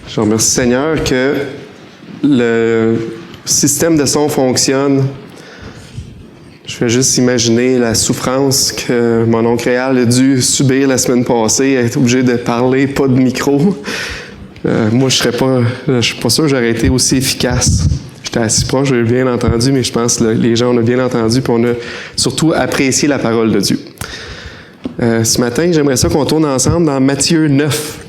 Je remercie Seigneur que le système de son fonctionne. Je vais juste imaginer la souffrance que mon oncle Réal a dû subir la semaine passée, être obligé de parler, pas de micro. Moi, je suis pas sûr que j'aurais été aussi efficace. J'étais assis proche, j'ai bien entendu, mais je pense que les gens, on a bien entendu, puis on a surtout apprécié la parole de Dieu. Ce matin, j'aimerais ça qu'on tourne ensemble dans Matthieu 9.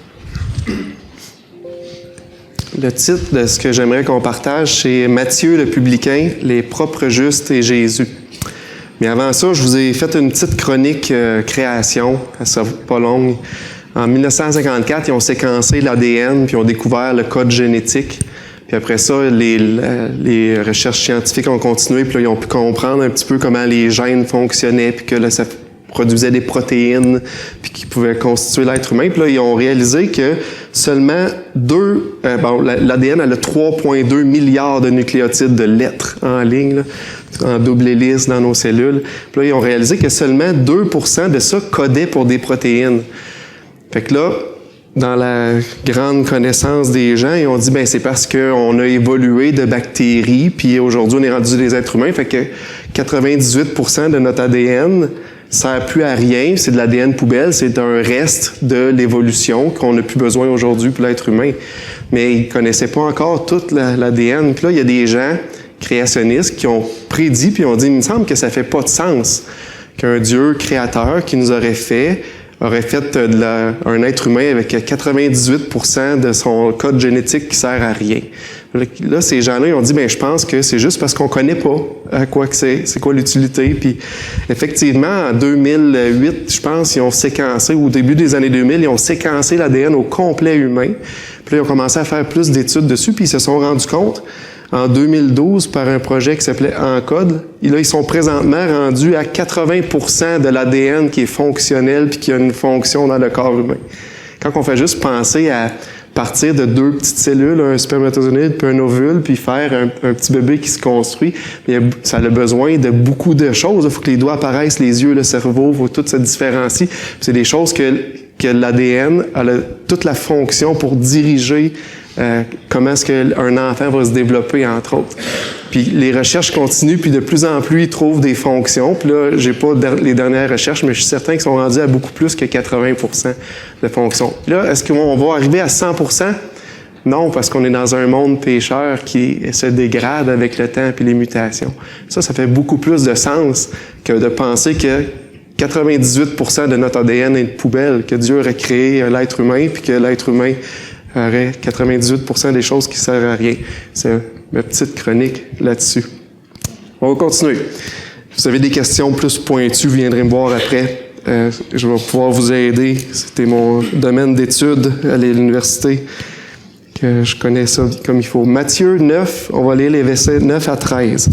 Le titre de ce que j'aimerais qu'on partage, c'est « Matthieu le publicain, les propres justes et Jésus ». Mais avant ça, je vous ai fait une petite chronique création, elle sera pas longue. En 1954, ils ont séquencé l'ADN, puis ils ont découvert le code génétique. Puis après ça, les recherches scientifiques ont continué, puis là, ils ont pu comprendre un petit peu comment les gènes fonctionnaient, puis que là, ça produisait des protéines, puis qui pouvaient constituer l'être humain. Puis là, ils ont réalisé que seulement l'ADN, elle a 3,2 milliards de nucléotides de lettres en ligne, là, en double hélice dans nos cellules. Puis là, ils ont réalisé que seulement 2% de ça codait pour des protéines. Fait que là, dans la grande connaissance des gens, ils ont dit, c'est parce qu'on a évolué de bactéries, puis aujourd'hui, on est rendu des êtres humains. Fait que 98% de notre ADN sert plus à rien, c'est de l'ADN poubelle, c'est un reste de l'évolution qu'on n'a plus besoin aujourd'hui pour l'être humain. Mais ils ne connaissaient pas encore toute l'ADN. Puis là, il y a des gens créationnistes qui ont prédit, puis ont dit, il me semble que ça fait pas de sens qu'un Dieu créateur qui nous aurait fait un être humain avec 98% de son code génétique qui sert à rien. Là, ces gens-là, ils ont dit, je pense que c'est juste parce qu'on connaît pas à quoi que c'est quoi l'utilité. Puis, effectivement, en 2008, je pense, ils ont séquencé, au début des années 2000, ils ont séquencé l'ADN au complet humain. Puis là, ils ont commencé à faire plus d'études dessus, puis ils se sont rendus compte, en 2012, par un projet qui s'appelait ENCODE, et là, ils sont présentement rendus à 80% de l'ADN qui est fonctionnel puis qui a une fonction dans le corps humain. Quand on fait juste penser à partir de 2 petites cellules, un spermatozoïde puis un ovule, puis faire un petit bébé qui se construit, ça a besoin de beaucoup de choses. Il faut que les doigts apparaissent, les yeux, le cerveau, il faut tout se différencier. Puis c'est des choses que l'ADN a toute la fonction pour diriger comment est-ce qu'un enfant va se développer, entre autres. Puis les recherches continuent, puis de plus en plus, ils trouvent des fonctions. Puis là, j'ai pas les dernières recherches, mais je suis certain qu'ils sont rendus à beaucoup plus que 80% de fonctions. Là, est-ce qu'on va arriver à 100%? Non, parce qu'on est dans un monde pécheur qui se dégrade avec le temps et les mutations. Ça fait beaucoup plus de sens que de penser que 98% de notre ADN est une poubelle, que Dieu aurait créé l'être humain, puis que l'être humain aurait 98% des choses qui ne servent à rien. C'est ma petite chronique là-dessus. On va continuer. Si vous avez des questions plus pointues, vous viendrez me voir après. Je vais pouvoir vous aider. C'était mon domaine d'études à l'université, que je connais ça comme il faut. Matthieu 9, on va lire les versets 9 à 13.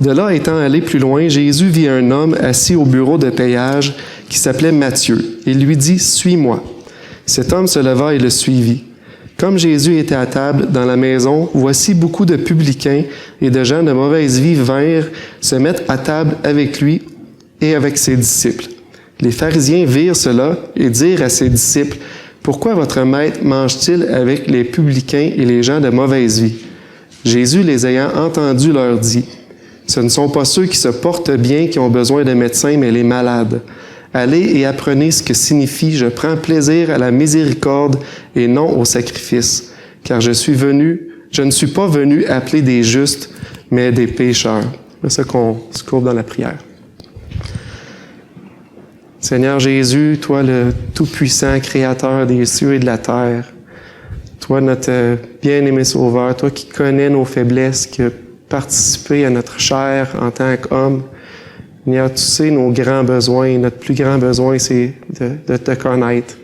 De là, étant allé plus loin, Jésus vit un homme assis au bureau de payage qui s'appelait Matthieu. Il lui dit « Suis-moi ». Cet homme se leva et le suivit. Comme Jésus était à table dans la maison, voici beaucoup de publicains et de gens de mauvaise vie vinrent se mettre à table avec lui et avec ses disciples. Les pharisiens virent cela et dirent à ses disciples, « Pourquoi votre maître mange-t-il avec les publicains et les gens de mauvaise vie? » Jésus, les ayant entendus, leur dit, « Ce ne sont pas ceux qui se portent bien qui ont besoin de médecins, mais les malades. Allez et apprenez ce que signifie « Je prends plaisir à la miséricorde et non au sacrifice, car je ne suis pas venu appeler des justes, mais des pécheurs. » C'est ça qu'on se courbe dans la prière. Seigneur Jésus, toi le Tout-Puissant, Créateur des cieux et de la terre, toi notre bien-aimé Sauveur, toi qui connais nos faiblesses, qui as participé à notre chair en tant qu'homme, Seigneur, tu sais nos grands besoins. Notre plus grand besoin, c'est de te connaître.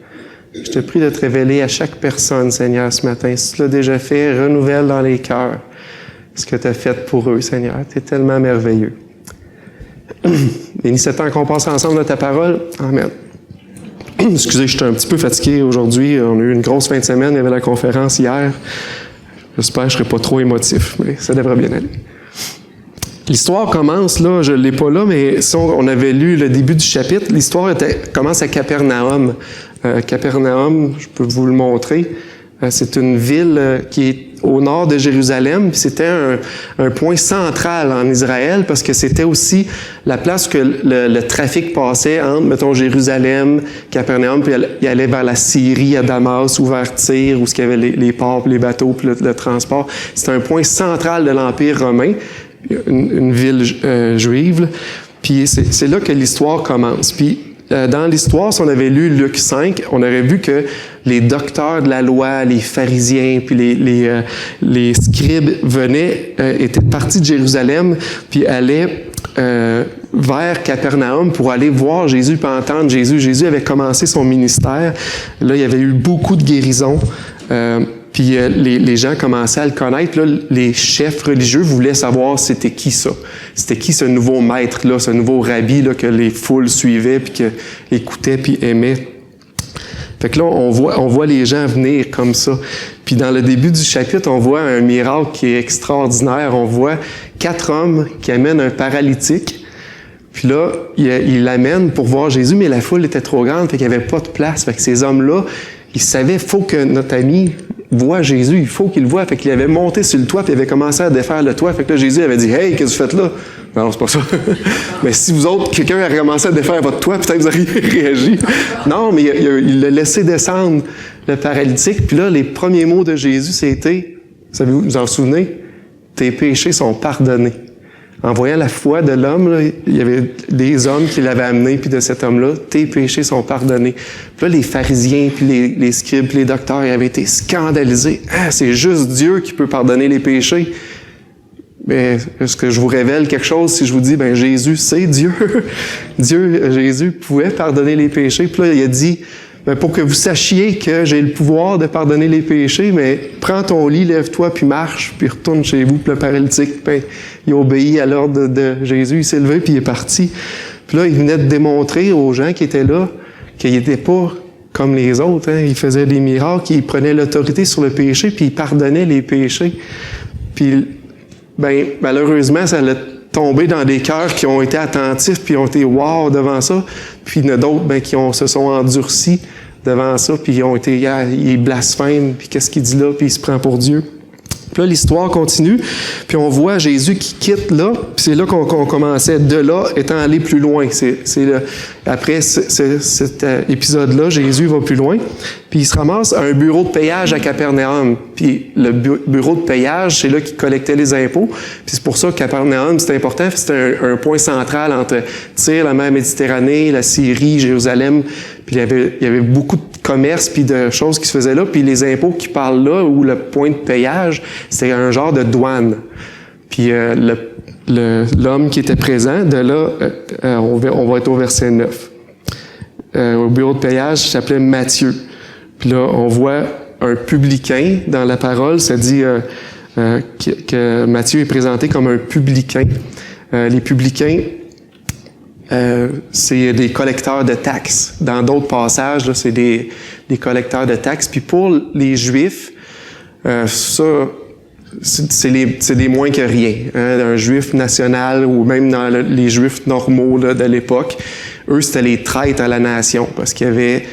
Je te prie de te révéler à chaque personne, Seigneur, ce matin. Si tu l'as déjà fait, renouvelle dans les cœurs ce que tu as fait pour eux, Seigneur. Tu es tellement merveilleux. Bénis ce temps qu'on passe ensemble de ta parole. Amen. Excusez, je suis un petit peu fatigué aujourd'hui. On a eu une grosse fin de semaine. Il y avait la conférence hier. J'espère que je ne serai pas trop émotif, mais ça devrait bien aller. L'histoire commence, là, je ne l'ai pas là, mais si on avait lu le début du chapitre, l'histoire commence à Capernaum. Capernaum, je peux vous le montrer. C'est une ville qui est au nord de Jérusalem. C'était un point central en Israël parce que c'était aussi la place que le trafic passait entre, mettons, Jérusalem, Capernaum, puis il allait vers la Syrie, à Damas, ou vers Tyr, où il y avait les ports, les bateaux, puis le transport. C'était un point central de l'Empire romain, une ville juive. Là. Puis c'est là que l'histoire commence. Puis dans l'histoire, si on avait lu Luc 5, on aurait vu que les docteurs de la loi, les pharisiens, puis les scribes étaient partis de Jérusalem, puis allaient vers Capernaum pour aller voir Jésus, puis entendre Jésus. Jésus avait commencé son ministère. Là, il y avait eu beaucoup de guérisons. Puis les gens commençaient à le connaître. Puis là, les chefs religieux voulaient savoir c'était qui ça. C'était qui ce nouveau maître-là, ce nouveau rabbi là, que les foules suivaient, puis écoutaient, puis aimaient. Fait que là, on voit les gens venir comme ça. Puis dans le début du chapitre, on voit un miracle qui est extraordinaire. On voit 4 hommes qui amènent un paralytique. Puis là, ils l'amènent pour voir Jésus, mais la foule était trop grande, fait qu'il n'y avait pas de place. Fait que ces hommes-là, ils savaient, il faut que notre ami voit Jésus, il faut qu'il le voie. Fait qu'il avait monté sur le toit, puis il avait commencé à défaire le toit. Fait que là, Jésus avait dit « Hey, qu'est-ce que vous faites là? » Non, c'est pas ça. Mais si vous autres, quelqu'un a commencé à défaire votre toit, peut-être vous auriez réagi. Non, mais il l'a laissé descendre, le paralytique. Puis là, les premiers mots de Jésus, c'était, vous en souvenez? « Tes péchés sont pardonnés. » En voyant la foi de l'homme, là, il y avait des hommes qui l'avaient amené, puis de cet homme-là, tes péchés sont pardonnés. Puis là, les pharisiens, puis les scribes, puis les docteurs, ils avaient été scandalisés. Ah, c'est juste Dieu qui peut pardonner les péchés. Mais est-ce que je vous révèle quelque chose si je vous dis, Jésus, c'est Dieu. Jésus pouvait pardonner les péchés. Puis là, il a dit, pour que vous sachiez que j'ai le pouvoir de pardonner les péchés, mais prends ton lit, lève-toi, puis marche, puis retourne chez vous. Puis le paralytique, il obéit à l'ordre de Jésus, il s'est levé, puis il est parti. Puis là, il venait de démontrer aux gens qui étaient là qu'il n'était pas comme les autres. Hein. Il faisait des miracles, il prenait l'autorité sur le péché, puis il pardonnait les péchés. Puis, malheureusement, ça l'a tombé dans des cœurs qui ont été attentifs, puis ont été « wow » devant ça. Puis il y en a d'autres qui se sont endurcis devant ça, puis ils ont été « il blasphème, puis qu'est-ce qu'il dit là, puis il se prend pour Dieu ». Puis là, l'histoire continue, puis on voit Jésus qui quitte là, puis c'est là qu'on commençait. De là, étant allé plus loin. Après cet épisode-là, Jésus va plus loin, puis il se ramasse à un bureau de payage à Capernaum. Puis le bureau de payage, c'est là qu'il collectait les impôts. Puis c'est pour ça que Capernaum, c'est important, c'était un point central entre Tyr, la mer Méditerranée, la Syrie, Jérusalem. Puis il y avait beaucoup de commerce puis de choses qui se faisaient là. Puis les impôts qui parlent là, ou le point de payage, c'était un genre de douane. Puis l'homme qui était présent, de là, on va être au verset 9. Au bureau de payage, il s'appelait Matthieu. Puis là, on voit un publicain dans la parole, ça dit que Matthieu est présenté comme un publicain. Les publicains, c'est des collecteurs de taxes. Dans d'autres passages, là, c'est des collecteurs de taxes. Puis pour les Juifs, ça, c'est des moins que rien. Hein. Un Juif national ou même dans les Juifs normaux là, de l'époque, eux, c'était les traîtres à la nation parce qu'ils avaient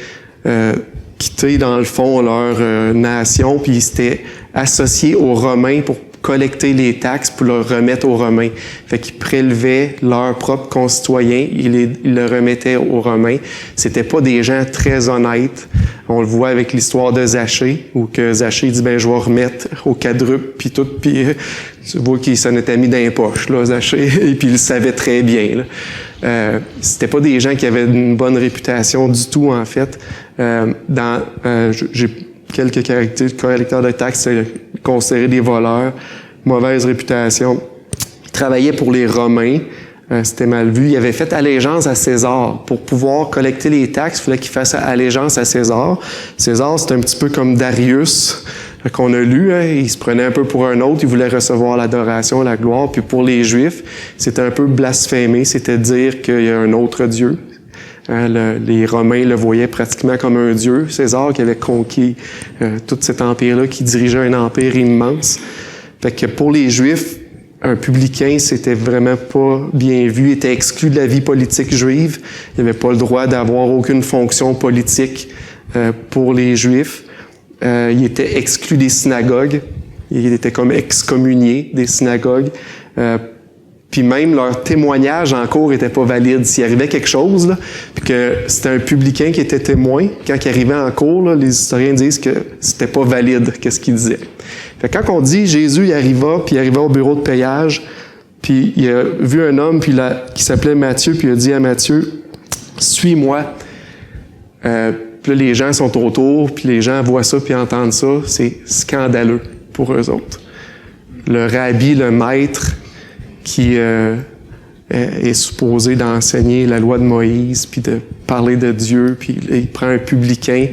quitté, dans le fond, leur nation, puis ils s'étaient associés aux Romains pour collecter les taxes pour le remettre aux Romains. Fait qu'ils prélevaient leurs propres concitoyens, ils le remettaient aux Romains. C'était pas des gens très honnêtes. On le voit avec l'histoire de Zachée, où que Zachée dit, je vais remettre au quadruple, puis tout, puis tu vois qu'il s'en était mis dans les poches, là, Zachée, et puis il le savait très bien, là. C'était pas des gens qui avaient une bonne réputation du tout, en fait. J'ai quelques caractéristiques, collecteurs de taxes, considérés des voleurs, mauvaise réputation. Ils travaillaient pour les Romains, c'était mal vu. Ils avaient fait allégeance à César. Pour pouvoir collecter les taxes, il fallait qu'ils fassent allégeance à César. César, c'est un petit peu comme Darius, qu'on a lu. Hein, il se prenait un peu pour un autre, il voulait recevoir l'adoration, la gloire. Puis pour les Juifs, c'était un peu blasphémer, c'était dire qu'il y a un autre Dieu. Les Romains le voyaient pratiquement comme un dieu. César qui avait conquis tout cet empire-là, qui dirigeait un empire immense. Fait que pour les Juifs, un publicain, c'était vraiment pas bien vu, était exclu de la vie politique juive. Il n'avait pas le droit d'avoir aucune fonction politique pour les Juifs. il était exclu des synagogues. Il était comme excommunié des synagogues. Puis même leur témoignage en cours n'était pas valide. S'il arrivait quelque chose, là, puis que c'était un publicain qui était témoin, quand il arrivait en cours, là, les historiens disent que c'était pas valide, qu'est-ce qu'il disait. Fait que quand on dit Jésus, il arriva au bureau de payage, puis il a vu un homme qui s'appelait Matthieu, puis il a dit à Matthieu, « Suis-moi ». Puis là, les gens sont autour, puis les gens voient ça, puis entendent ça. C'est scandaleux pour eux autres. Le rabbi, le maître, qui est supposé d'enseigner la loi de Moïse, puis de parler de Dieu, puis il prend un publicain,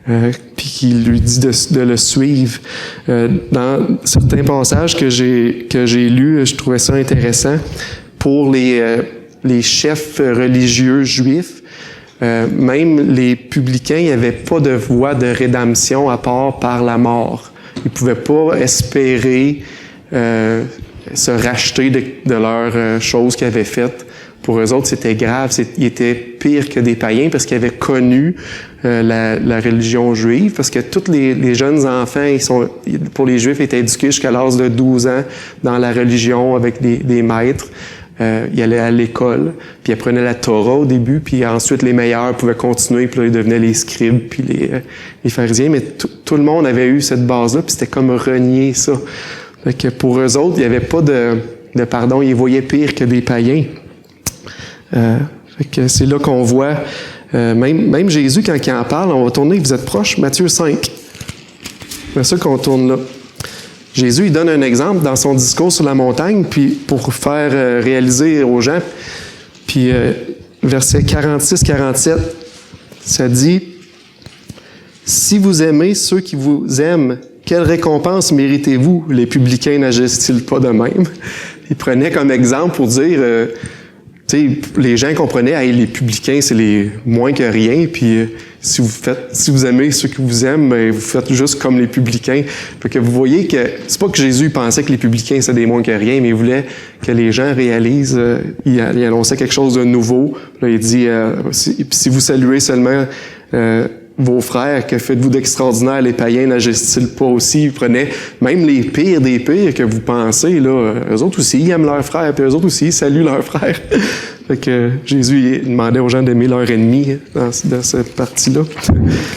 puis qui lui dit de le suivre. Dans certains passages que j'ai lus, je trouvais ça intéressant. Pour les chefs religieux juifs, même les publicains n'avaient pas de voie de rédemption à part par la mort. Ils ne pouvaient pas espérer se racheter de leurs choses qu'ils avaient faites. Pour eux autres, c'était grave. Ils étaient pires que des païens parce qu'ils avaient connu la religion juive. Parce que tous les jeunes enfants, pour les Juifs, étaient éduqués jusqu'à l'âge de 12 ans dans la religion avec des maîtres. Ils allaient à l'école, puis ils apprenaient la Torah au début, puis ensuite les meilleurs pouvaient continuer, puis là, ils devenaient les scribes, puis les pharisiens. Mais tout le monde avait eu cette base-là, puis c'était comme renier ça. Fait que pour eux autres, il n'y avait pas de pardon, ils les voyaient pire que des païens. Fait que c'est là qu'on voit, même Jésus, quand il en parle, on va tourner, vous êtes proche, Matthieu 5. C'est ça qu'on tourne là. Jésus, il donne un exemple dans son discours sur la montagne, puis pour faire réaliser aux gens, puis verset 46-47, ça dit « Si vous aimez ceux qui vous aiment, quelle récompense méritez-vous? Les publicains n'agissent-ils pas de même? » Il prenait comme exemple pour dire, les gens comprenaient, hey, les publicains, c'est les moins que rien, puis si vous aimez ceux qui vous aiment, ben, vous faites juste comme les publicains. Fait que vous voyez que c'est pas que Jésus pensait que les publicains, c'était des moins que rien, mais il voulait que les gens réalisent, il annonçait quelque chose de nouveau. Là, il dit, si vous saluez seulement vos frères, que faites-vous d'extraordinaire? Les païens n'agissent-ils pas aussi? Ils prenaient même les pires des pires que vous pensez, là. Eux autres aussi, ils aiment leurs frères, puis eux autres aussi, ils saluent leurs frères. Fait que Jésus il demandait aux gens d'aimer leurs ennemis dans cette partie-là,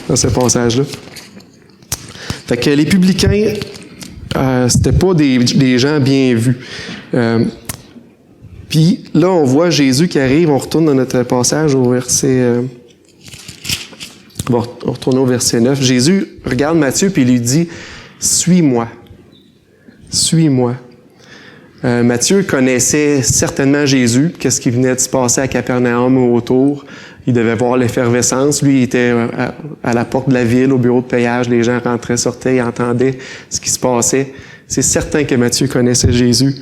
dans ce passage-là. Fait que les publicains, c'était pas des gens bien vus. Puis là, on voit Jésus qui arrive, on retourne dans notre passage au verset... on va retourner au verset 9. Jésus regarde Matthieu puis il lui dit « Suis-moi. Suis-moi. » Matthieu connaissait certainement Jésus, qu'est-ce qui venait de se passer à Capernaum ou autour. Il devait voir l'effervescence. Lui, il était à la porte de la ville, au bureau de payage. Les gens rentraient, sortaient, ils entendaient ce qui se passait. C'est certain que Matthieu connaissait Jésus.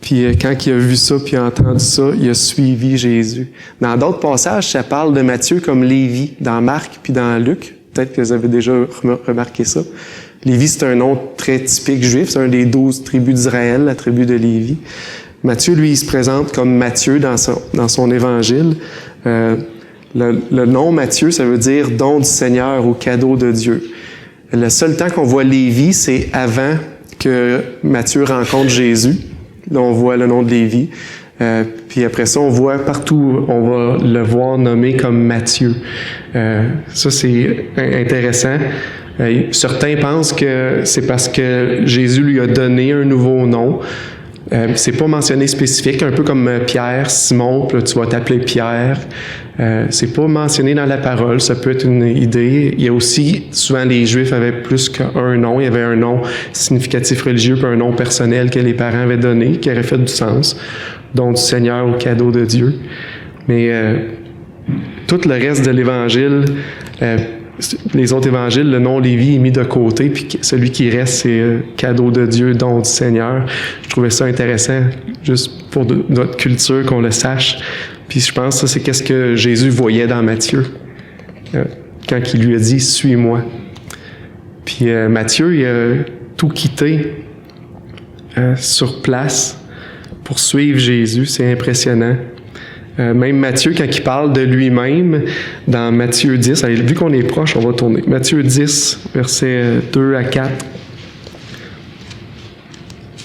Puis quand il a vu ça, puis a entendu ça, il a suivi Jésus. Dans d'autres passages, ça parle de Matthieu comme Lévi, dans Marc puis dans Luc. Peut-être que vous avez déjà remarqué ça. Lévi, c'est un nom très typique juif. C'est un des 12 tribus d'Israël, la tribu de Lévi. Matthieu, lui, il se présente comme Matthieu dans son évangile. Le nom Matthieu, ça veut dire « don du Seigneur » ou « cadeau de Dieu ». Le seul temps qu'on voit Lévi, c'est avant que Matthieu rencontre Jésus. Là, on voit le nom de Lévi. Puis après ça, on voit partout, on va le voir nommé comme Matthieu. Ça, c'est intéressant. Certains pensent que c'est parce que Jésus lui a donné un nouveau nom. C'est pas mentionné spécifique, un peu comme Pierre, Simon, puis là, tu vas t'appeler Pierre. C'est pas mentionné dans la parole, ça peut être une idée. Il y a aussi, souvent les Juifs avaient plus qu'un nom. Il y avait un nom significatif religieux, puis un nom personnel que les parents avaient donné, qui aurait fait du sens. Don du Seigneur ou cadeau de Dieu. Mais tout le reste de l'Évangile, les autres évangiles, le nom Lévi est mis de côté, puis celui qui reste, c'est cadeau de Dieu, don du Seigneur. Je trouvais ça intéressant, juste pour notre culture, qu'on le sache. Puis je pense que ça, c'est qu'est-ce que Jésus voyait dans Matthieu, quand il lui a dit « Suis-moi ». Puis Matthieu, il a tout quitté sur place pour suivre Jésus. C'est impressionnant. Même Matthieu, quand il parle de lui-même, dans Matthieu 10, allez, vu qu'on est proche, on va tourner. Matthieu 10, versets 2 à 4.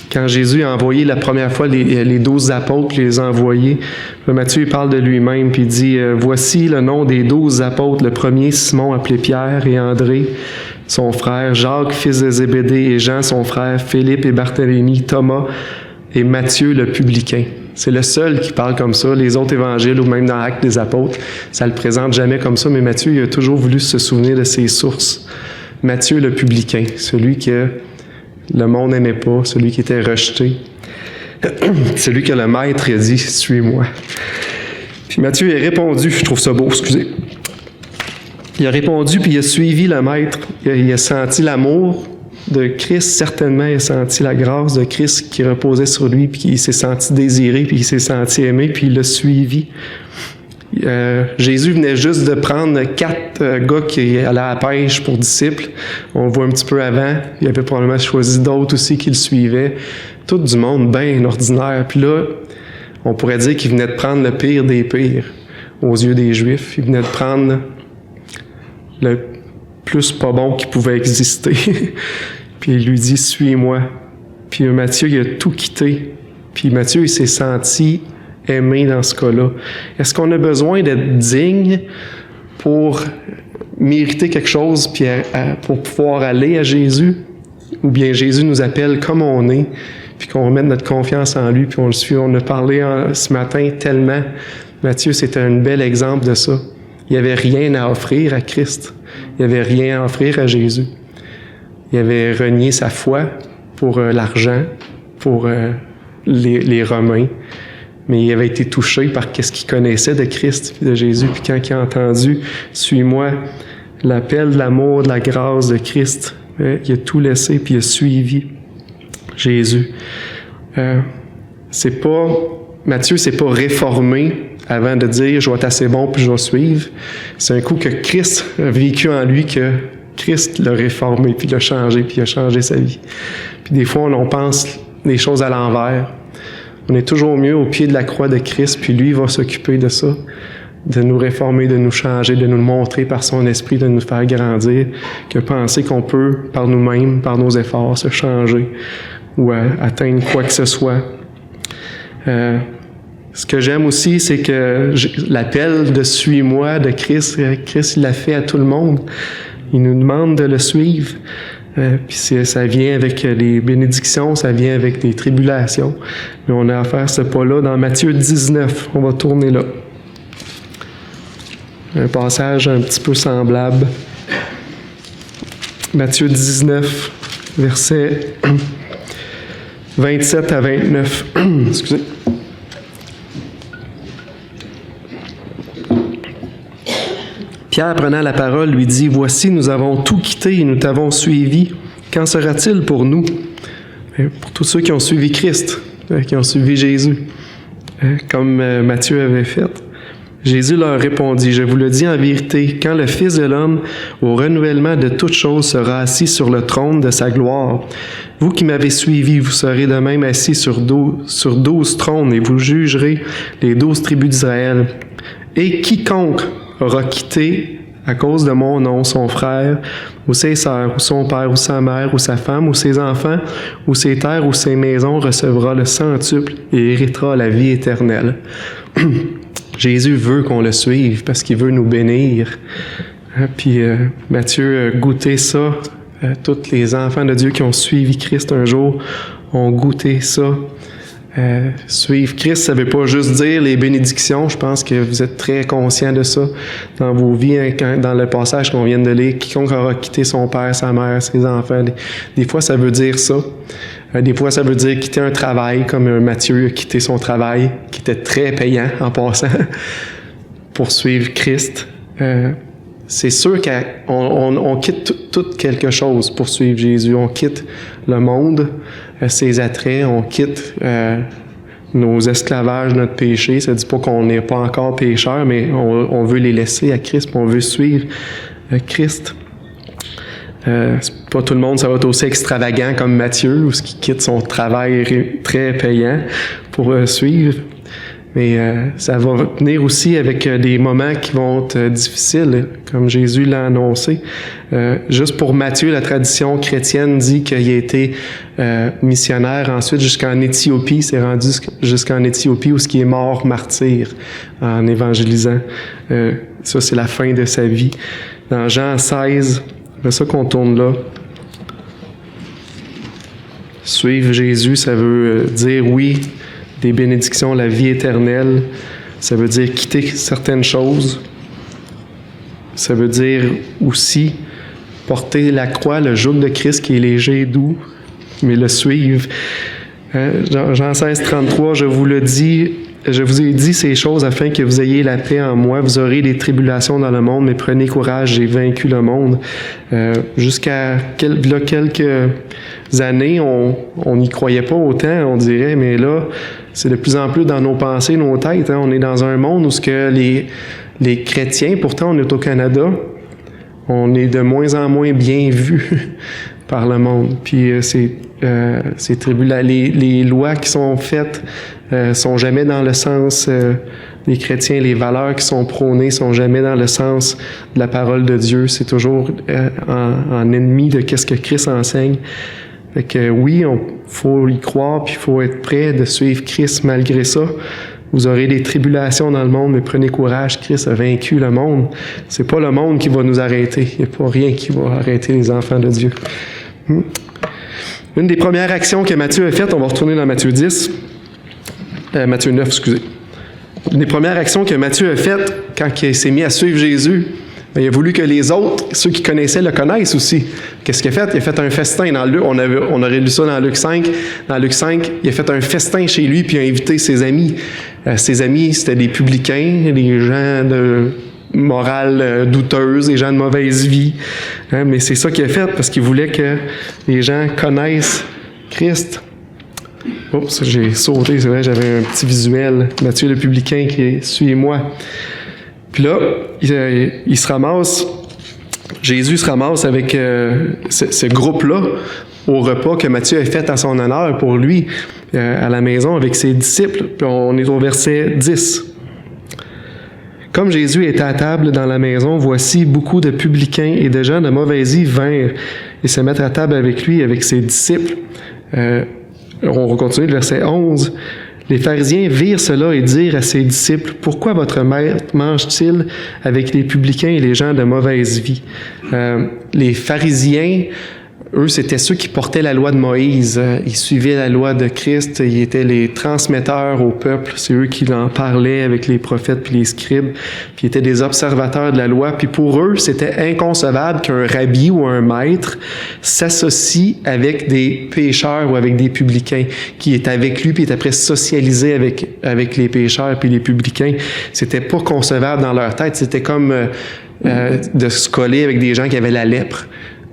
Quand Jésus a envoyé la première fois les 12 apôtres, il les a envoyés, Matthieu il parle de lui-même, puis il dit « Voici le nom des 12 apôtres, le premier Simon appelé Pierre et André, son frère, Jacques, fils de Zébédée, et Jean, son frère, Philippe et Barthélemy, Thomas et Matthieu, le publicain. » C'est le seul qui parle comme ça. Les autres évangiles, ou même dans l'Acte des apôtres, ça le présente jamais comme ça, mais Matthieu il a toujours voulu se souvenir de ses sources. Matthieu, le publicain, celui que le monde n'aimait pas, celui qui était rejeté, celui que le maître a dit « Suis-moi ». Puis Matthieu a répondu, je trouve ça beau, excusez. Il a répondu, puis il a suivi le maître. Il a senti l'amour de Christ, certainement, il a senti la grâce de Christ qui reposait sur lui, puis il s'est senti désiré, puis il s'est senti aimé, puis il l'a suivi. Jésus venait juste de prendre 4 gars qui allaient à la pêche pour disciples. On le voit un petit peu avant. Il avait probablement choisi d'autres aussi qui le suivaient. Tout du monde bien ordinaire. Puis là, on pourrait dire qu'il venait de prendre le pire des pires aux yeux des Juifs. Il venait de prendre le plus pas bon qui pouvait exister. Puis il lui dit « Suis-moi ». Puis Matthieu, il a tout quitté. Puis Matthieu, il s'est senti aimé dans ce cas-là. Est-ce qu'on a besoin d'être digne pour mériter quelque chose puis pour pouvoir aller à Jésus? Ou bien Jésus nous appelle comme on est, puis qu'on remette notre confiance en lui, puis on le suit. On a parlé ce matin tellement. Matthieu, c'était un bel exemple de ça. Il n'y avait rien à offrir à Christ. Il n'y avait rien à offrir à Jésus. Il avait renié sa foi pour l'argent, pour les Romains. Mais il avait été touché par ce qu'il connaissait de Christ et de Jésus. Puis quand il a entendu « Suis-moi », l'appel de l'amour, de la grâce de Christ, il a tout laissé puis il a suivi Jésus. Matthieu s'est pas réformé avant de dire « Je vais être assez bon puis je vais suivre ». C'est un coup que Christ a vécu en lui, que Christ l'a réformé puis l'a changé puis il a changé sa vie. Puis des fois, on pense les choses à l'envers. On est toujours mieux au pied de la croix de Christ, puis lui va s'occuper de ça, de nous réformer, de nous changer, de nous montrer par son esprit, de nous faire grandir, que penser qu'on peut, par nous-mêmes, par nos efforts, se changer ou atteindre quoi que ce soit. Ce que j'aime aussi, c'est que l'appel de « Suis-moi » de Christ, Christ il l'a fait à tout le monde. Il nous demande de le suivre. Puis ça vient avec les bénédictions, ça vient avec les tribulations. Mais on a à faire ce pas-là dans Matthieu 19. On va tourner là. Un passage un petit peu semblable. Matthieu 19, versets 27 à 29. Excusez. Pierre, prenant la parole, lui dit « Voici, nous avons tout quitté et nous t'avons suivi. Qu'en sera-t-il pour nous? » Pour tous ceux qui ont suivi Christ, qui ont suivi Jésus, comme Matthieu avait fait. Jésus leur répondit « Je vous le dis en vérité, quand le Fils de l'homme, au renouvellement de toutes choses, sera assis sur le trône de sa gloire, vous qui m'avez suivi, vous serez de même assis sur 12 trônes et vous jugerez les 12 tribus d'Israël. Et quiconque aura quitté à cause de mon nom son frère, ou ses sœurs, ou son père, ou sa mère, ou sa femme, ou ses enfants, ou ses terres, ou ses maisons, recevra le centuple et héritera la vie éternelle. » Jésus veut qu'on le suive parce qu'il veut nous bénir. Puis Matthieu a goûté ça. Tous les enfants de Dieu qui ont suivi Christ un jour ont goûté ça. Suivre Christ, ça ne veut pas juste dire les bénédictions. Je pense que vous êtes très conscients de ça dans vos vies. Dans le passage qu'on vient de lire, quiconque aura quitté son père, sa mère, ses enfants. Des fois, ça veut dire ça. Des fois, ça veut dire quitter un travail, comme Matthieu a quitté son travail, qui était très payant en passant, pour suivre Christ. C'est sûr qu'on quitte tout quelque chose pour suivre Jésus. On quitte le monde, ses attraits, on quitte nos esclavages, notre péché. Ça ne dit pas qu'on n'est pas encore pécheur, mais on veut les laisser à Christ, puis on veut suivre Christ. C'est pas tout le monde, ça va être aussi extravagant comme Matthieu, ou ce qui quitte son travail très payant pour suivre. Mais ça va venir aussi avec des moments qui vont être difficiles, comme Jésus l'a annoncé. Juste pour Matthieu, la tradition chrétienne dit qu'il a été missionnaire ensuite jusqu'en Éthiopie, s'est rendu jusqu'en Éthiopie où il est mort martyr en évangélisant. Ça, c'est la fin de sa vie. Dans Jean 16, c'est ça qu'on tourne là. Suivre Jésus, ça veut dire, oui, des bénédictions, la vie éternelle. Ça veut dire quitter certaines choses. Ça veut dire aussi porter la croix, le joug de Christ qui est léger et doux, mais le suivre. Jean 16, 33, je vous ai dit ces choses afin que vous ayez la paix en moi. Vous aurez des tribulations dans le monde, mais prenez courage, j'ai vaincu le monde. Jusqu'à quelques années, on n'y croyait pas autant, on dirait, mais là, c'est de plus en plus dans nos pensées, nos têtes. On est dans un monde où les chrétiens, pourtant on est au Canada, on est de moins en moins bien vus par le monde. Puis les lois qui sont faites sont jamais dans le sens des chrétiens. Les valeurs qui sont prônées sont jamais dans le sens de la parole de Dieu. C'est toujours en ennemi de qu'est-ce que Christ enseigne. Fait que oui, faut y croire, puis il faut être prêt de suivre Christ malgré ça. Vous aurez des tribulations dans le monde, mais prenez courage, Christ a vaincu le monde. C'est pas le monde qui va nous arrêter. Il n'y a pas rien qui va arrêter les enfants de Dieu. Une des premières actions que Matthieu a faites, on va retourner dans Matthieu 10, Matthieu 9, excusez. Une des premières actions que Matthieu a faites quand il s'est mis à suivre Jésus, il a voulu que les autres, ceux qui connaissaient, le connaissent aussi. Qu'est-ce qu'il a fait? Il a fait un festin. On aurait lu ça dans Luc 5. Dans Luc 5, il a fait un festin chez lui, puis il a invité ses amis. Ses amis, c'était des publicains, des gens de morale douteuse, des gens de mauvaise vie. Mais c'est ça qu'il a fait, parce qu'il voulait que les gens connaissent Christ. Oups, j'ai sauté, c'est vrai, j'avais un petit visuel. Matthieu le publicain qui est « Suis-moi ». Puis là, il se ramasse, Jésus se ramasse avec ce groupe-là au repas que Matthieu a fait à son honneur pour lui, à la maison avec ses disciples. Puis on est au verset 10. Comme Jésus était à table dans la maison, voici beaucoup de publicains et de gens de mauvaise vie vinrent et se mettre à table avec lui, avec ses disciples. On va continuer le verset 11. Les pharisiens virent cela et dirent à ses disciples, « Pourquoi votre maître mange-t-il avec les publicains et les gens de mauvaise vie? » Les pharisiens, eux, c'était ceux qui portaient la loi de Moïse. Ils suivaient la loi de Christ. Ils étaient les transmetteurs au peuple. C'est eux qui en parlaient avec les prophètes puis les scribes. Puis ils étaient des observateurs de la loi. Puis pour eux, c'était inconcevable qu'un rabbi ou un maître s'associe avec des pécheurs ou avec des publicains, qui est avec lui puis est après socialisé avec les pécheurs puis les publicains. C'était pas concevable dans leur tête. C'était comme de se coller avec des gens qui avaient la lèpre.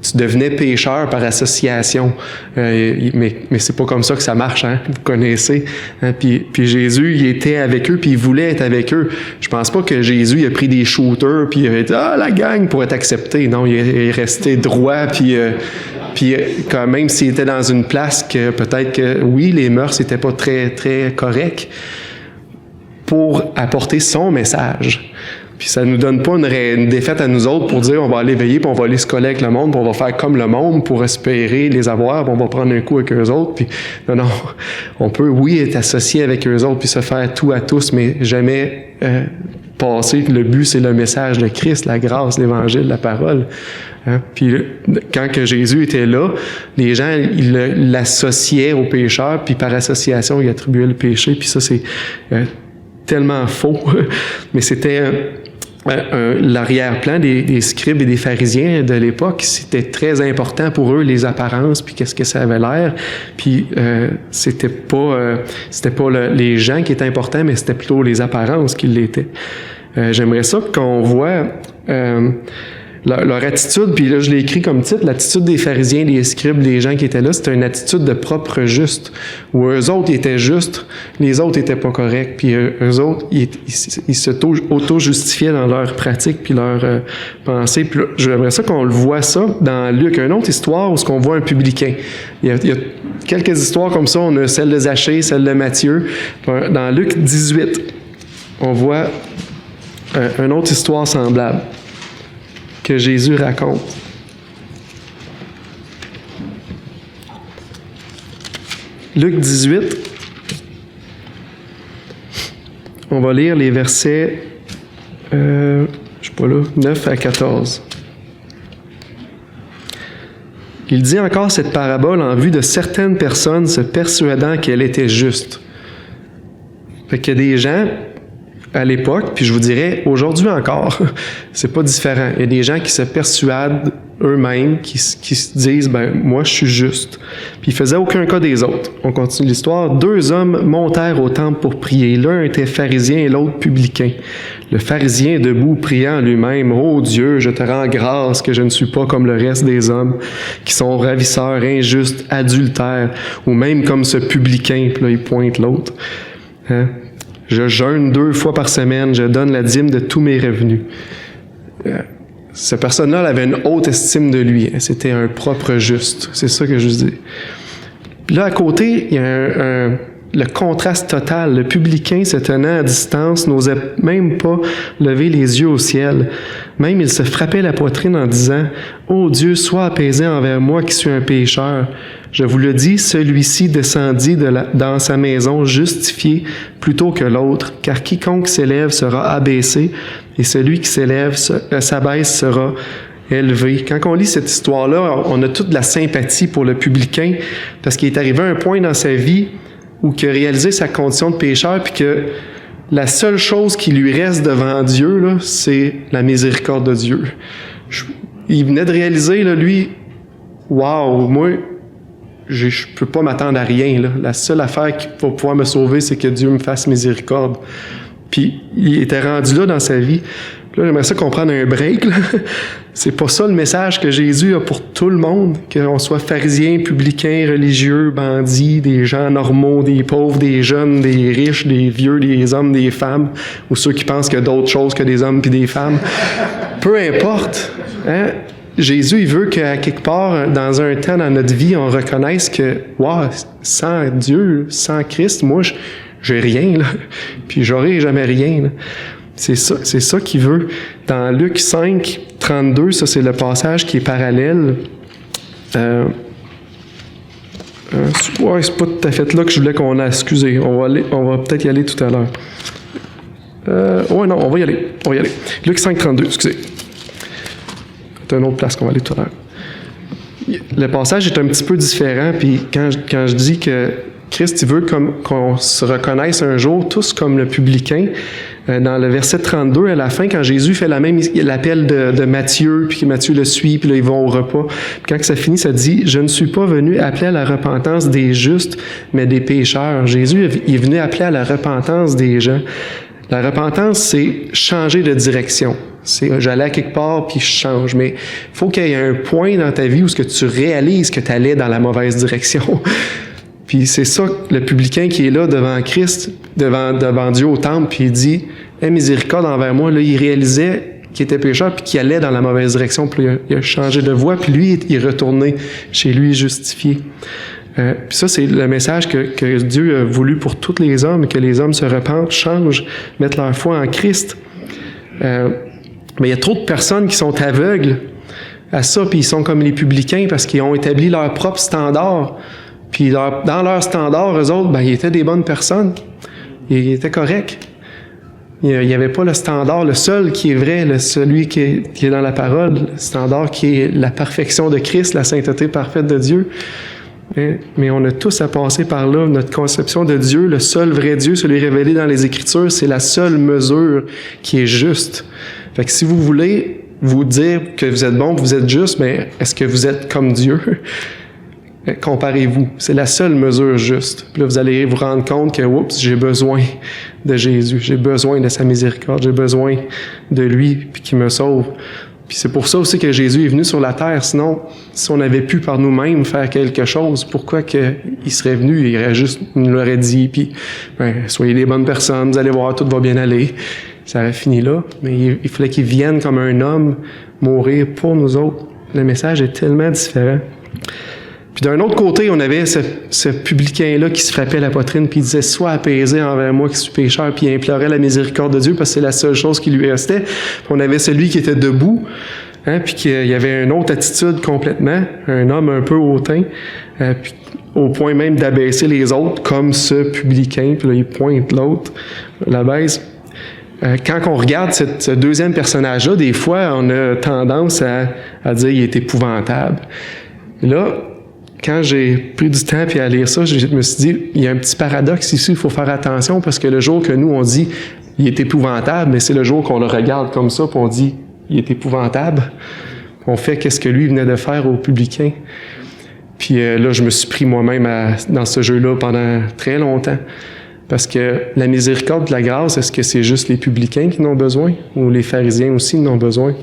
Tu devenais pécheur par association. Mais c'est pas comme ça que ça marche, hein? Vous connaissez. Hein? Puis Jésus, il était avec eux, puis il voulait être avec eux. Je pense pas que Jésus il a pris des shooters, puis il a dit « Ah, la gang pour être accepté ». Non, il est resté droit, puis quand même s'il était dans une place que peut-être que, oui, les mœurs n'étaient pas très, très correctes, pour apporter son message. Puis ça ne nous donne pas une défaite à nous autres pour dire on va aller veiller, puis on va aller se coller avec le monde, puis on va faire comme le monde pour espérer les avoir, puis on va prendre un coup avec eux autres. Puis non, on peut, oui, être associé avec eux autres, puis se faire tout à tous, mais jamais passer. Le but, c'est le message de Christ, la grâce, l'Évangile, la parole. Hein? Puis quand que Jésus était là, les gens, ils l'associaient aux pécheurs, puis par association, ils attribuaient le péché. Puis ça, c'est tellement faux. Mais c'était l'arrière-plan des scribes et des pharisiens de l'époque. C'était très important pour eux, les apparences, puis qu'est-ce que ça avait l'air. Puis c'était pas les gens qui étaient importants, mais c'était plutôt les apparences qui l'étaient. J'aimerais ça qu'on voit leur attitude, puis là je l'ai écrit comme titre, l'attitude des pharisiens, des scribes, des gens qui étaient là, c'était une attitude de propre juste, où eux autres ils étaient justes, les autres étaient pas corrects, puis eux autres ils s'auto-justifiaient dans leur pratique puis leur pensée. Puis là, j'aimerais ça qu'on le voit ça dans Luc, une autre histoire où on voit un publicain. Il y a quelques histoires comme ça, on a celle de Zachée, celle de Matthieu, dans Luc 18. on voit une autre histoire semblable que Jésus raconte. Luc 18, on va lire les versets 9 à 14. Il dit encore cette parabole en vue de certaines personnes se persuadant qu'elle était juste. Fait qu'il y a des gens à l'époque, puis je vous dirais aujourd'hui encore, c'est pas différent. Il y a des gens qui se persuadent eux-mêmes, qui se disent, moi je suis juste. Puis ils faisaient aucun cas des autres. On continue l'histoire. 2 hommes montèrent au temple pour prier. L'un était pharisien et l'autre publicain. Le pharisien debout priant en lui-même, ô Dieu, je te rends grâce que je ne suis pas comme le reste des hommes, qui sont ravisseurs, injustes, adultères, ou même comme ce publicain, puis là il pointe l'autre. Hein? Je jeûne 2 fois par semaine, je donne la dîme de tous mes revenus. Cette personne-là, elle avait une haute estime de lui. C'était un propre juste. C'est ça que je dis. Puis là, à côté, il y a le contraste total. Le publicain, se tenant à distance, n'osait même pas lever les yeux au ciel. Même, il se frappait la poitrine en disant « Ô Dieu, sois apaisé envers moi qui suis un pécheur. Je vous le dis, celui-ci descendit dans sa maison justifié plutôt que l'autre, car quiconque s'élève sera abaissé, et celui qui s'abaisse sera élevé. » Quand on lit cette histoire-là, on a toute de la sympathie pour le publicain, parce qu'il est arrivé à un point dans sa vie où il a réalisé sa condition de pécheur, puis que la seule chose qui lui reste devant Dieu, là, c'est la miséricorde de Dieu. Il venait de réaliser, là, lui, « Wow, moi, je peux pas m'attendre à rien. Là. La seule affaire qui va pouvoir me sauver, c'est que Dieu me fasse miséricorde. » Puis il était rendu là dans sa vie. Puis là, j'aimerais ça qu'on prenne un break. Là. C'est pas ça le message que Jésus a pour tout le monde, qu'on soit pharisiens, publicains, religieux, bandits, des gens normaux, des pauvres, des jeunes, des riches, des vieux, des hommes, des femmes, ou ceux qui pensent qu'il y a d'autres choses que des hommes puis des femmes. Peu importe. Hein? Jésus, il veut qu'à quelque part, dans un temps dans notre vie, on reconnaisse que, wow, sans Dieu, sans Christ, moi, j'ai rien, là. Puis j'aurai jamais rien, là. C'est ça qu'il veut. Dans Luc 5, 32, ça, c'est le passage qui est parallèle. Ouais, c'est pas tout à fait là que je voulais qu'on a. Excusez, on va peut-être y aller tout à l'heure. Ouais, non, on va y aller. Luc 5, 32, excusez. C'est une autre place qu'on va aller tout à l'heure. Le passage est un petit peu différent, puis quand je dis que Christ, il veut qu'on se reconnaisse un jour, tous comme le publicain, dans le verset 32, à la fin, quand Jésus fait l'appel de Matthieu, puis que Matthieu le suit, puis là, ils vont au repas. Puis quand ça finit, ça dit « Je ne suis pas venu appeler à la repentance des justes, mais des pécheurs. » Jésus est venu appeler à la repentance des gens. La repentance, c'est changer de direction. C'est j'allais à quelque part puis je change. Mais il faut qu'il y ait un point dans ta vie où ce que tu réalises que tu allais dans la mauvaise direction. Puis c'est ça, le publicain qui est là devant Christ, devant Dieu au temple, puis il dit « Aie miséricorde envers moi. » Là, il réalisait qu'il était pécheur puis qu'il allait dans la mauvaise direction. Puis il a changé de voie. Puis lui, il est retourné chez lui justifié. Puis ça, c'est le message que Dieu a voulu pour tous les hommes, que les hommes se repentent, changent, mettent leur foi en Christ. Mais il y a trop de personnes qui sont aveugles à ça, puis ils sont comme les publicains parce qu'ils ont établi leur propre standard. Puis dans leur standard, eux autres, ils étaient des bonnes personnes. Ils étaient corrects. Il n'y avait pas le standard, le seul qui est vrai, celui qui est dans la parole, le standard qui est la perfection de Christ, la sainteté parfaite de Dieu. Mais on a tous à passer par là. Notre conception de Dieu, le seul vrai Dieu, celui révélé dans les Écritures, c'est la seule mesure qui est juste. Fait que si vous voulez vous dire que vous êtes bon, que vous êtes juste, mais est-ce que vous êtes comme Dieu? Comparez-vous. C'est la seule mesure juste. Puis là, vous allez vous rendre compte que, oups, j'ai besoin de Jésus. J'ai besoin de sa miséricorde. J'ai besoin de lui, puis qu'il me sauve. Puis c'est pour ça aussi que Jésus est venu sur la terre. Sinon, si on avait pu par nous-mêmes faire quelque chose, pourquoi qu'il serait venu? Il nous l'aurait dit, puis soyez des bonnes personnes, vous allez voir, tout va bien aller. Ça aurait fini là. Mais il fallait qu'il vienne comme un homme mourir pour nous autres. Le message est tellement différent. Puis d'un autre côté, on avait ce publicain-là qui se frappait la poitrine puis il disait « Sois apaisé envers moi qui suis pécheur », puis il implorait la miséricorde de Dieu parce que c'est la seule chose qui lui restait. Puis on avait celui qui était debout, puis qu'il y avait une autre attitude complètement, un homme un peu hautain, puis au point même d'abaisser les autres, comme ce publicain, puis là, il pointe l'autre, l'abaisse. Quand on regarde ce deuxième personnage-là, des fois, on a tendance à dire « il est épouvantable ». Là, quand j'ai pris du temps puis à lire ça, je me suis dit, il y a un petit paradoxe ici, il faut faire attention, parce que le jour que nous, on dit « il est épouvantable », mais c'est le jour qu'on le regarde comme ça, puis on dit « il est épouvantable », on fait qu'est-ce que lui venait de faire aux publicains. Puis là, je me suis pris moi-même dans ce jeu-là pendant très longtemps. Parce que la miséricorde de la grâce, est-ce que c'est juste les publicains qui en ont besoin ou les pharisiens aussi en ont besoin?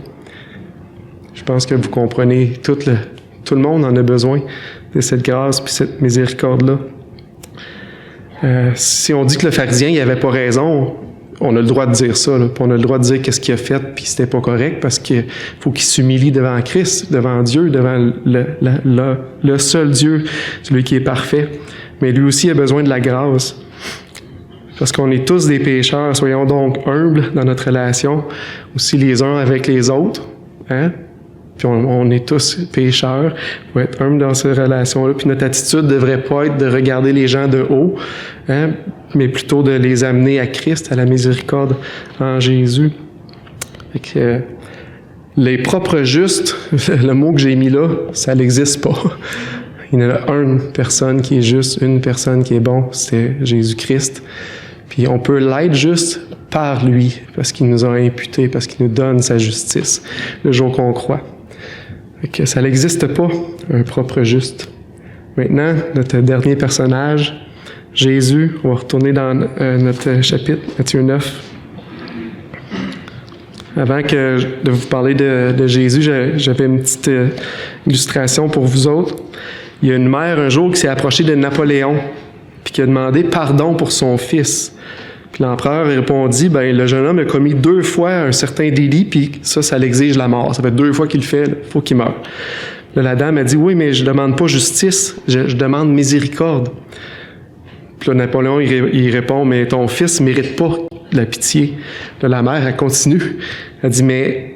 Je pense que vous comprenez, tout le monde en a besoin de cette grâce puis cette miséricorde-là. Si on dit que le pharisien, il n'avait pas raison, on a le droit de dire ça, là, puis on a le droit de dire qu'est-ce qu'il a fait puis c'était pas correct parce qu'il faut qu'il s'humilie devant Christ, devant Dieu, devant le seul Dieu, celui qui est parfait. Mais lui aussi a besoin de la grâce. Parce qu'on est tous des pécheurs, soyons donc humbles dans notre relation, aussi les uns avec les autres. Hein? Puis on est tous pécheurs. Il faut être humble dans ces relations-là. Puis notre attitude ne devrait pas être de regarder les gens de haut, hein? Mais plutôt de les amener à Christ, à la miséricorde en Jésus. Fait que, les propres justes, le mot que j'ai mis là, ça n'existe pas. Il y en a une personne qui est juste, une personne qui est bon, c'est Jésus-Christ. Puis on peut l'être juste par lui, parce qu'il nous a imputés, parce qu'il nous donne sa justice, le jour qu'on croit. Fait que ça n'existe pas, un propre juste. Maintenant, notre dernier personnage, Jésus, on va retourner dans notre chapitre, Matthieu 9. Avant de vous parler de Jésus, j'avais une petite illustration pour vous autres. Il y a une mère un jour qui s'est approchée de Napoléon, puis qui a demandé pardon pour son fils. Puis l'empereur répondit, le jeune homme a commis 2 fois un certain délit, puis ça l'exige la mort. Ça fait 2 fois qu'il le fait, il faut qu'il meure. Là, la dame a dit, oui, mais je demande pas justice, je demande miséricorde. Puis là, Napoléon, il répond, mais ton fils mérite pas la pitié. Là, la mère, elle continue. Elle dit, mais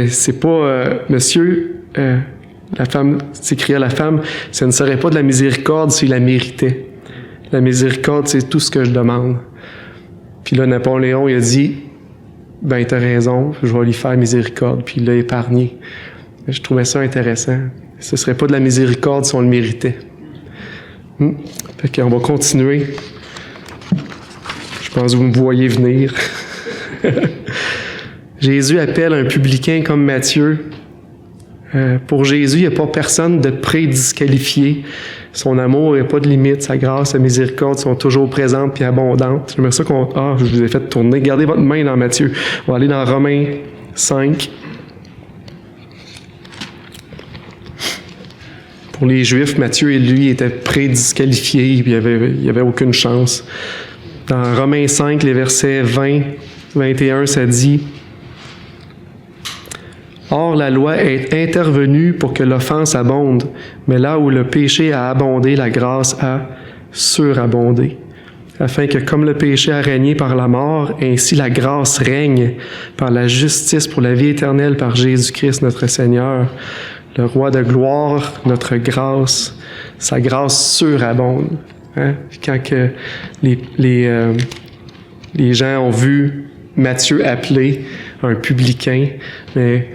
c'est pas, monsieur, la femme, s'écria la femme, ce ne serait pas de la miséricorde s'il la méritait. La miséricorde, c'est tout ce que je demande. Puis là, Napoléon, il a dit, t'as raison, je vais lui faire miséricorde. Puis il l'a épargné. Je trouvais ça intéressant. Ce serait pas de la miséricorde si on le méritait. Fait qu'on va continuer. Je pense que vous me voyez venir. Jésus appelle un publicain comme Matthieu. Pour Jésus, il n'y a pas personne de prédisqualifié. Son amour n'a pas de limite, sa grâce, sa miséricorde sont toujours présentes et abondantes. J'aimerais ça je vous ai fait tourner. Gardez votre main dans Matthieu. On va aller dans Romains 5. Pour les Juifs, Matthieu, lui, était prédisqualifié, puis il n'y avait aucune chance. Dans Romains 5, les versets 20, 21, ça dit « Or, la loi est intervenue pour que l'offense abonde, mais là où le péché a abondé, la grâce a surabondé. Afin que, comme le péché a régné par la mort, ainsi la grâce règne par la justice pour la vie éternelle par Jésus-Christ notre Seigneur. Le roi de gloire, notre grâce, sa grâce surabonde. » Hein? Quand que les gens ont vu Matthieu appeler un publicain, mais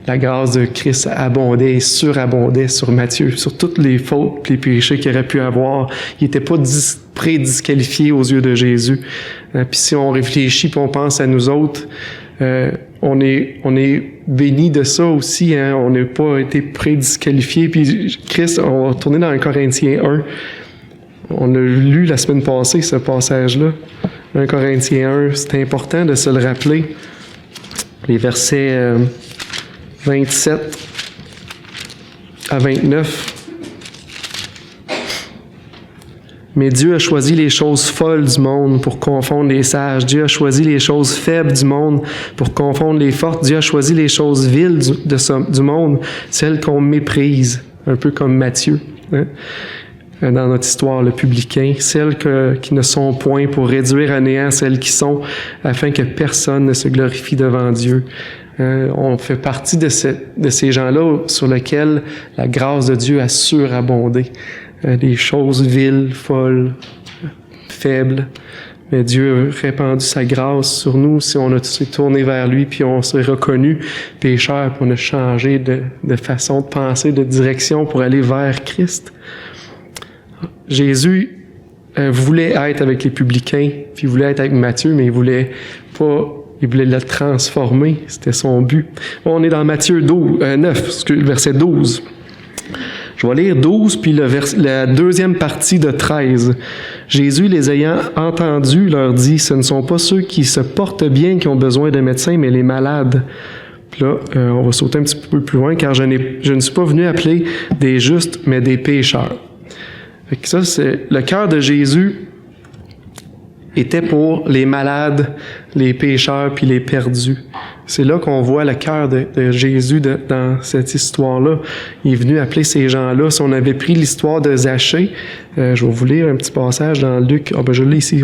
la grâce de Christ abondait et surabondait sur Matthieu, sur toutes les fautes, les péchés qu'il aurait pu avoir. Il n'était pas prédisqualifié aux yeux de Jésus. Puis si on réfléchit et on pense à nous autres, on est bénis de ça aussi. Hein? On n'a pas été prédisqualifié. Puis Christ, on va retourner dans 1 Corinthiens 1. On l'a lu la semaine passée, ce passage-là. 1 Corinthiens 1, c'est important de se le rappeler. Les versets 27 à 29. Mais Dieu a choisi les choses folles du monde pour confondre les sages. Dieu a choisi les choses faibles du monde pour confondre les fortes. Dieu a choisi les choses viles du monde, celles qu'on méprise, un peu comme Matthieu. hein, dans notre histoire, le publicain, celles qui ne sont point pour réduire à néant celles qui sont, afin que personne ne se glorifie devant Dieu. On fait partie de ces gens-là sur lesquels la grâce de Dieu a surabondé. Des choses viles, folles, faibles. Mais Dieu a répandu sa grâce sur nous si on s'est tourné vers lui, puis on s'est reconnu pécheur, puis on a changé de façon de penser, de direction pour aller vers Christ. Jésus voulait être avec les publicains, puis il voulait être avec Matthieu, mais il voulait le transformer. C'était son but. On est dans Matthieu 9, verset 12. Je vais lire 12, puis la deuxième partie de 13. Jésus, les ayant entendus, leur dit, « Ce ne sont pas ceux qui se portent bien qui ont besoin de médecins, mais les malades. » Puis là, on va sauter un petit peu plus loin, car je ne suis pas venu appeler des justes, mais des pécheurs. Fait que ça, c'est le cœur de Jésus était pour les malades, les pécheurs, puis les perdus. C'est là qu'on voit le cœur de Jésus dans cette histoire-là. Il est venu appeler ces gens-là. Si on avait pris l'histoire de Zachée, je vais vous lire un petit passage dans Luc. Je l'ai ici,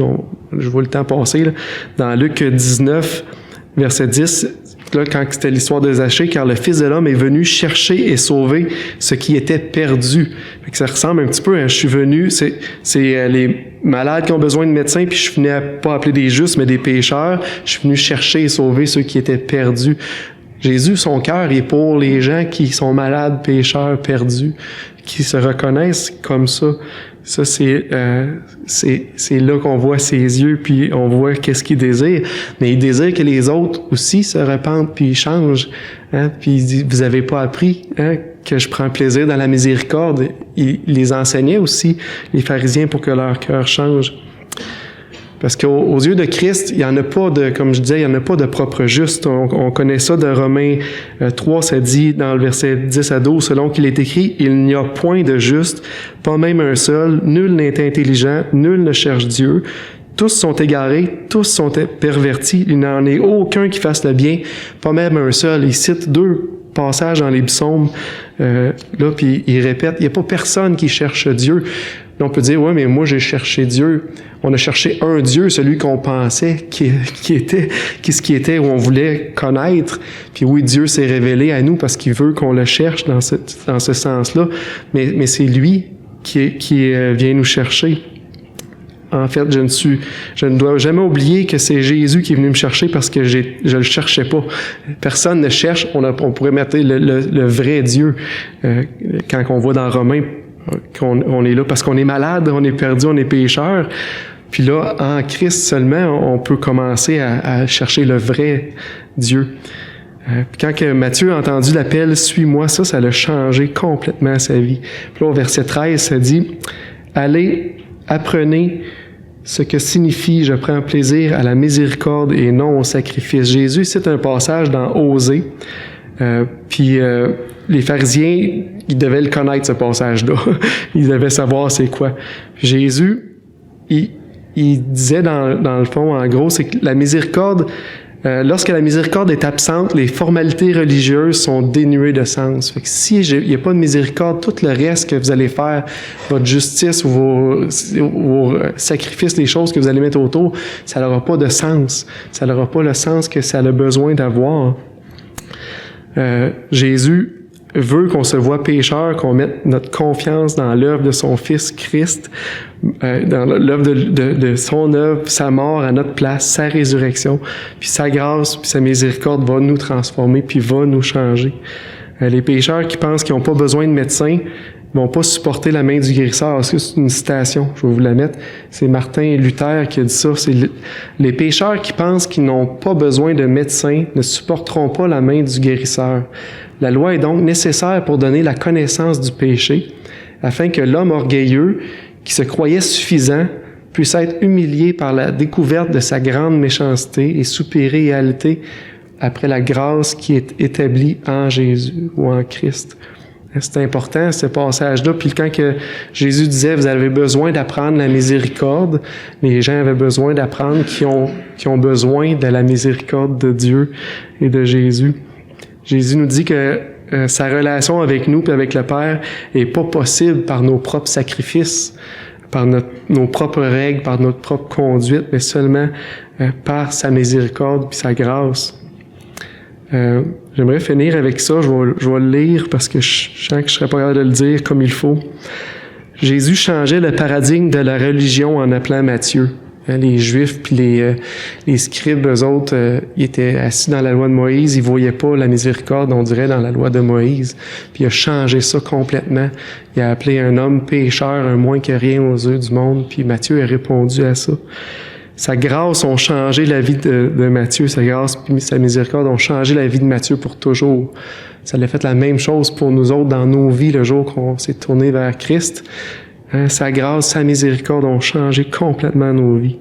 je vois le temps passer. Là. Dans Luc 19, verset 10, là, quand c'était l'histoire de Zachée, car le Fils de l'homme est venu chercher et sauver ce qui était perdu. Fait que ça ressemble un petit peu à je suis venu, c'est les malades qui ont besoin de médecins, puis je suis venu pas appeler des justes, mais des pécheurs. Je suis venu chercher et sauver ceux qui étaient perdus. Jésus, son cœur est pour les gens qui sont malades, pécheurs, perdus, qui se reconnaissent comme ça. Ça, c'est là qu'on voit ses yeux, puis on voit qu'est-ce qu'il désire. Mais il désire que les autres aussi se repentent, puis changent. Hein? Puis il dit, vous avez pas appris que je prends plaisir dans la miséricorde. Il les enseignait aussi, les pharisiens, pour que leur cœur change. Parce qu'aux yeux de Christ, il n'y en a pas de, comme je disais, il n'y en a pas de propre juste. On connaît ça de Romains 3, ça dit dans le verset 10 à 12, selon qu'il est écrit, « Il n'y a point de juste, pas même un seul, nul n'est intelligent, nul ne cherche Dieu. Tous sont égarés, tous sont pervertis, il n'en est aucun qui fasse le bien, pas même un seul. » Il cite 2 passages dans les psaumes, là, puis il répète, il n'y a pas personne qui cherche Dieu. Là, on peut dire, ouais, mais moi, j'ai cherché Dieu. On a cherché un Dieu, celui qu'on pensait qui était, où on voulait connaître. Puis oui, Dieu s'est révélé à nous parce qu'il veut qu'on le cherche dans ce sens-là. Mais c'est lui qui vient nous chercher. En fait, je ne dois jamais oublier que c'est Jésus qui est venu me chercher parce que je le cherchais pas. Personne ne cherche. On pourrait mettre le vrai Dieu. Quand on voit dans Romains, qu'on est là parce qu'on est malade, on est perdu, on est pécheur. Puis là, en Christ seulement, on peut commencer à chercher le vrai Dieu. Puis quand Matthieu a entendu l'appel « Suis-moi », ça l'a changé complètement sa vie. Puis là, au verset 13, ça dit « Allez, apprenez ce que signifie « Je prends plaisir à la miséricorde et non au sacrifice ». Jésus cite un passage dans Osée. Puis les pharisiens, ils devaient le connaître, ce passage-là. Ils devaient savoir c'est quoi. Jésus, il disait dans le fond, en gros, c'est que la miséricorde, lorsque la miséricorde est absente, les formalités religieuses sont dénuées de sens. Fait que si il n'y a pas de miséricorde, tout le reste que vous allez faire, votre justice ou vos sacrifices, les choses que vous allez mettre autour, ça n'aura pas de sens. Ça n'aura pas le sens que ça a besoin d'avoir. Jésus veut qu'on se voie pécheur, qu'on mette notre confiance dans l'œuvre de son Fils Christ, dans l'œuvre de son œuvre, sa mort à notre place, sa résurrection, puis sa grâce, puis sa miséricorde va nous transformer, puis va nous changer. Les pécheurs qui pensent qu'ils n'ont pas besoin de médecin vont pas supporter la main du guérisseur. C'est une citation, je vais vous la mettre. C'est Martin Luther qui a dit ça. C'est les pécheurs qui pensent qu'ils n'ont pas besoin de médecin ne supporteront pas la main du guérisseur. La loi est donc nécessaire pour donner la connaissance du péché, afin que l'homme orgueilleux, qui se croyait suffisant, puisse être humilié par la découverte de sa grande méchanceté et supériorité après la grâce qui est établie en Jésus ou en Christ. C'est important, ce passage-là. Puis quand que Jésus disait « Vous avez besoin d'apprendre la miséricorde », les gens avaient besoin d'apprendre qui ont besoin de la miséricorde de Dieu et de Jésus. Jésus nous dit que sa relation avec nous et avec le Père n'est pas possible par nos propres sacrifices, par nos propres règles, par notre propre conduite, mais seulement par sa miséricorde et sa grâce. J'aimerais finir avec ça, je vais le lire parce que je sens que je ne serais pas capable de le dire comme il faut. Jésus changeait le paradigme de la religion en appelant Matthieu. Les Juifs puis les scribes, eux autres, ils étaient assis dans la loi de Moïse, ils ne voyaient pas la miséricorde, on dirait, dans la loi de Moïse. Puis il a changé ça complètement. Il a appelé un homme pécheur, un moins que rien aux yeux du monde, puis Matthieu a répondu à ça. Sa grâce a changé la vie de Matthieu, sa grâce puis sa miséricorde ont changé la vie de Matthieu pour toujours. Ça a fait la même chose pour nous autres dans nos vies le jour qu'on s'est tourné vers Christ. Sa grâce, sa miséricorde ont changé complètement nos vies.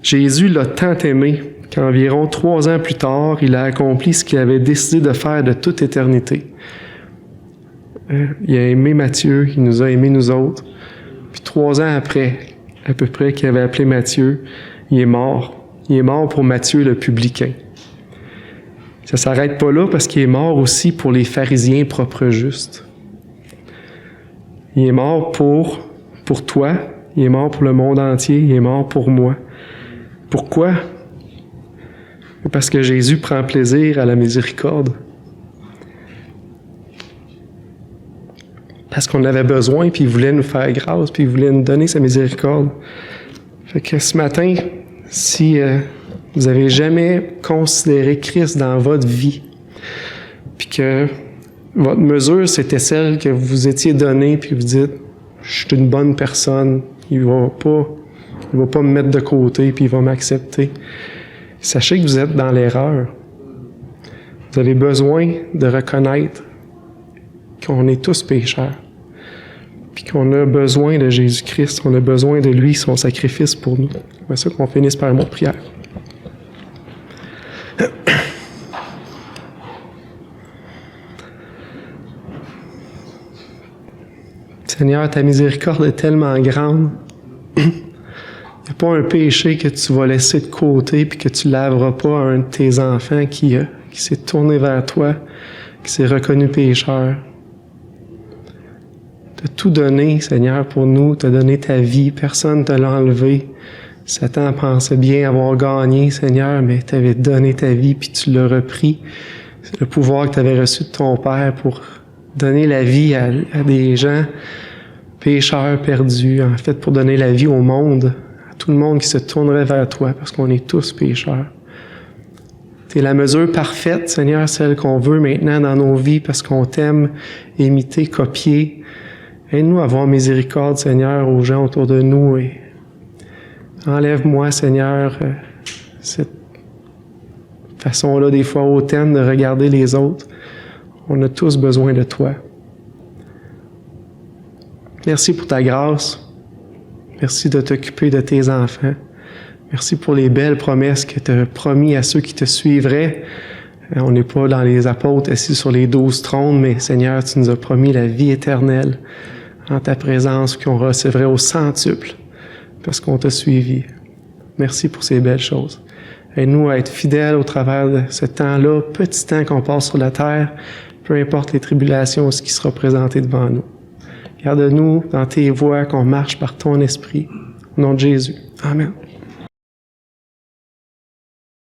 Jésus l'a tant aimé qu'environ 3 ans plus tard, il a accompli ce qu'il avait décidé de faire de toute éternité. Il a aimé Matthieu, il nous a aimés nous autres. Puis 3 ans après, à peu près, qu'il avait appelé Matthieu, il est mort. Il est mort pour Matthieu le publicain. Ça ne s'arrête pas là parce qu'il est mort aussi pour les pharisiens propres justes. Il est mort pour toi, il est mort pour le monde entier, il est mort pour moi. Pourquoi? Parce que Jésus prend plaisir à la miséricorde. Parce qu'on avait besoin, puis il voulait nous faire grâce, puis il voulait nous donner sa miséricorde. Fait que ce matin, si vous n'avez jamais considéré Christ dans votre vie, puis que votre mesure, c'était celle que vous étiez donnée, puis vous dites, je suis une bonne personne, il va pas me mettre de côté, puis il va m'accepter. Sachez que vous êtes dans l'erreur. Vous avez besoin de reconnaître qu'on est tous pécheurs, puis qu'on a besoin de Jésus-Christ, on a besoin de lui, son sacrifice pour nous. C'est ça qu'on finisse par un mot de prière. Seigneur, ta miséricorde est tellement grande. Il n'y a pas un péché que tu vas laisser de côté puis que tu laveras pas à un de tes enfants qui s'est tourné vers toi, qui s'est reconnu pécheur. Tu as tout donné, Seigneur, pour nous. Tu as donné ta vie. Personne ne te l'a enlevé. Satan pensait bien avoir gagné, Seigneur, mais tu avais donné ta vie puis tu l'as repris. C'est le pouvoir que tu avais reçu de ton Père pour donner la vie à des gens pécheurs perdus, en fait, pour donner la vie au monde, à tout le monde qui se tournerait vers toi, parce qu'on est tous pécheurs. Tu es la mesure parfaite, Seigneur, celle qu'on veut maintenant dans nos vies, parce qu'on t'aime imiter, copier. Aide-nous à avoir miséricorde, Seigneur, aux gens autour de nous, et enlève-moi, Seigneur, cette façon-là, des fois hautaine, de regarder les autres. On a tous besoin de toi. Merci pour ta grâce. Merci de t'occuper de tes enfants. Merci pour les belles promesses que tu as promis à ceux qui te suivraient. On n'est pas dans les apôtres assis sur les 12 trônes, mais Seigneur, tu nous as promis la vie éternelle en ta présence qu'on recevrait au centuple parce qu'on t'a suivi. Merci pour ces belles choses. Aide-nous à être fidèles au travers de ce temps-là, petit temps qu'on passe sur la terre, peu importe les tribulations, ce qui sera présenté devant nous. Garde-nous dans tes voies, qu'on marche par ton esprit. Au nom de Jésus. Amen.